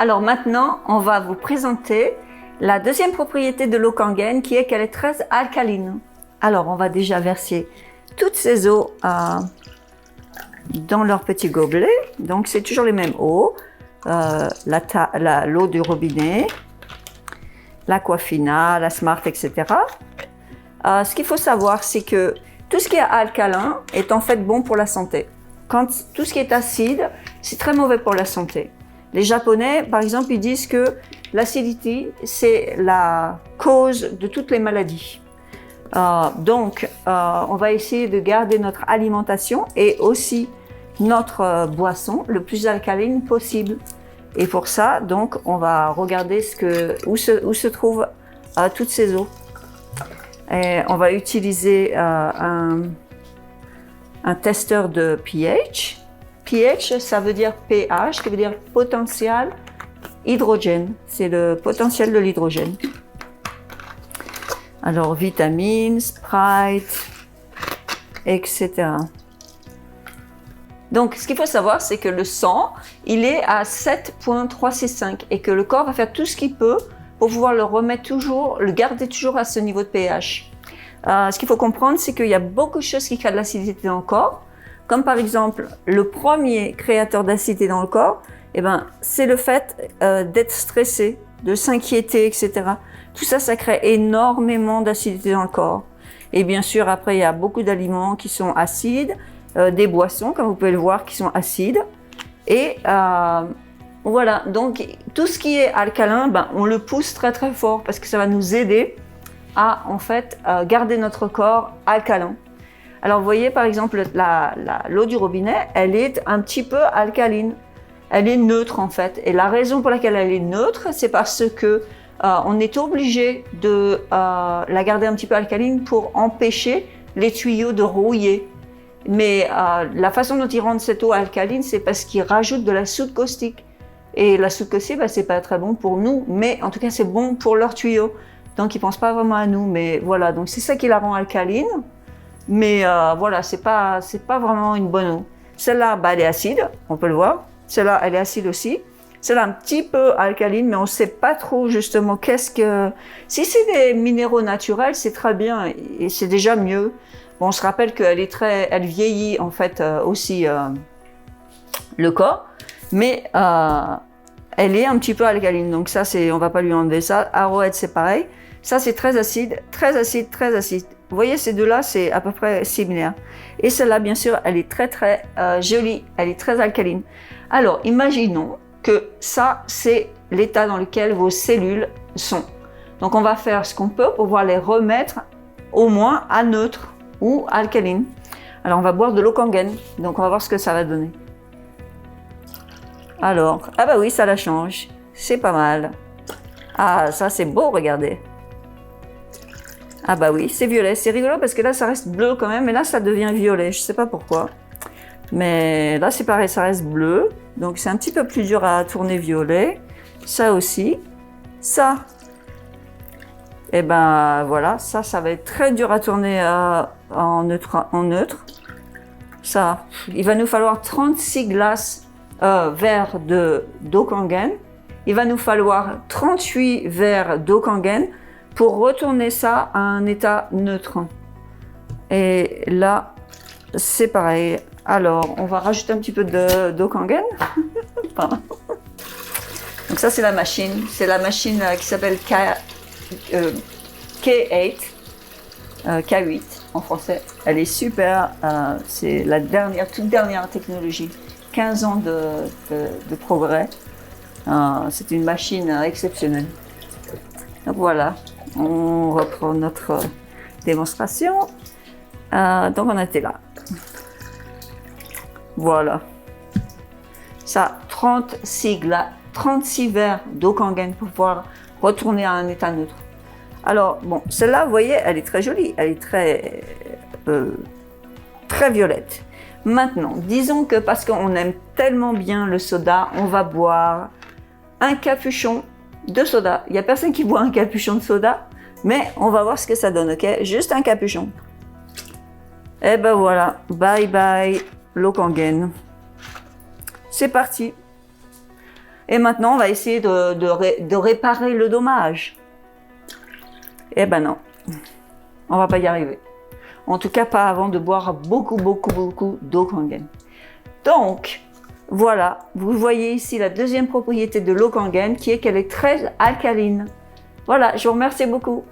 Alors maintenant, on va vous présenter la deuxième propriété de l'eau Kangen qui est qu'elle est très alcaline. Alors, on va déjà verser toutes ces eaux dans leur petit gobelet. Donc, c'est toujours les mêmes eaux. L'eau du robinet, l'Aquafina, la Smart, etc. Ce qu'il faut savoir, c'est que tout ce qui est alcalin est en fait bon pour la santé. Quand tout ce qui est acide, c'est très mauvais pour la santé. Les Japonais, par exemple, ils disent que l'acidité, c'est la cause de toutes les maladies. Donc, on va essayer de garder notre alimentation et aussi notre boisson le plus alcaline possible. Et pour ça, donc, on va regarder où se trouvent toutes ces eaux. Et on va utiliser un testeur de pH. pH, ça veut dire pH, qui veut dire potentiel hydrogène. C'est le potentiel de l'hydrogène. Alors, vitamines, Sprite, etc. Donc, ce qu'il faut savoir, c'est que le sang, il est à 7,365 et que le corps va faire tout ce qu'il peut pour pouvoir le garder toujours à ce niveau de pH. Ce qu'il faut comprendre, c'est qu'il y a beaucoup de choses qui créent de l'acidité dans le corps, comme par exemple, le premier créateur d'acidité dans le corps, c'est le fait d'être stressé, de s'inquiéter, etc. Tout ça, ça crée énormément d'acidité dans le corps. Et bien sûr, après, il y a beaucoup d'aliments qui sont acides, des boissons, comme vous pouvez le voir, qui sont acides. Et voilà, donc tout ce qui est alcalin, on le pousse très très fort parce que ça va nous aider à en fait garder notre corps alcalin. Alors vous voyez par exemple l'eau du robinet, elle est un petit peu alcaline, elle est neutre en fait. Et la raison pour laquelle elle est neutre, c'est parce que on est obligé de la garder un petit peu alcaline pour empêcher les tuyaux de rouiller. Mais la façon dont ils rendent cette eau alcaline, c'est parce qu'ils rajoutent de la soude caustique. Et la soude caustique, c'est pas très bon pour nous, mais en tout cas, c'est bon pour leurs tuyaux. Donc, ils pensent pas vraiment à nous, mais voilà. Donc, c'est ça qui la rend alcaline. Mais voilà, c'est pas vraiment une bonne eau. Celle-là, elle est acide, on peut le voir. Celle-là, elle est acide aussi. Celle-là, un petit peu alcaline, mais on sait pas trop justement Si c'est des minéraux naturels, c'est très bien et c'est déjà mieux. Bon, on se rappelle qu'elle elle vieillit en fait aussi le corps, mais elle est un petit peu alcaline. Donc ça, on va pas lui enlever ça. Arrowhead, c'est pareil. Ça, c'est très acide, très acide, très acide. Vous voyez, ces deux-là, c'est à peu près similaire. Et celle-là, bien sûr, elle est très, très jolie. Elle est très alcaline. Alors, imaginons que ça, c'est l'état dans lequel vos cellules sont. Donc, on va faire ce qu'on peut pour pouvoir les remettre au moins à neutre ou alcaline. Alors, on va boire de l'eau Kangen. Donc, on va voir ce que ça va donner. Alors, ah bah oui, ça la change. C'est pas mal. Ah, ça, c'est beau, regardez. Ah bah oui, c'est violet. C'est rigolo parce que là, ça reste bleu quand même. Et là, ça devient violet. Je sais pas pourquoi. Mais là, c'est pareil, ça reste bleu. Donc, c'est un petit peu plus dur à tourner violet. Ça aussi. Ça. Et ben voilà, ça va être très dur à tourner en neutre. Ça, il va nous falloir 36 glaces verres d'eau Kangen. Il va nous falloir 38 verres d'eau Kangen pour retourner ça à un état neutre. Et là, c'est pareil. Alors, on va rajouter un petit peu d'eau Kangen. Donc ça, c'est la machine. C'est la machine qui s'appelle K8, K8 en français. Elle est super. C'est la toute dernière technologie. 15 ans de progrès. C'est une machine exceptionnelle. Donc voilà, on reprend notre démonstration. Donc on était là. Voilà. Ça, 36 verres d'eau Kangen pour pouvoir retourner à un état neutre. Alors, bon, celle-là, vous voyez, elle est très jolie. Elle est très violette. Maintenant, disons que parce qu'on aime tellement bien le soda, on va boire un capuchon de soda. Il n'y a personne qui boit un capuchon de soda, mais on va voir ce que ça donne, ok? Juste un capuchon. Et ben voilà, bye bye l'eau Kangen. C'est parti. Et maintenant, on va essayer de réparer le dommage. Eh ben non, on va pas y arriver. En tout cas, pas avant de boire beaucoup d'eau Kangen. Donc, voilà, vous voyez ici la deuxième propriété de l'eau Kangen qui est qu'elle est très alcaline. Voilà, je vous remercie beaucoup.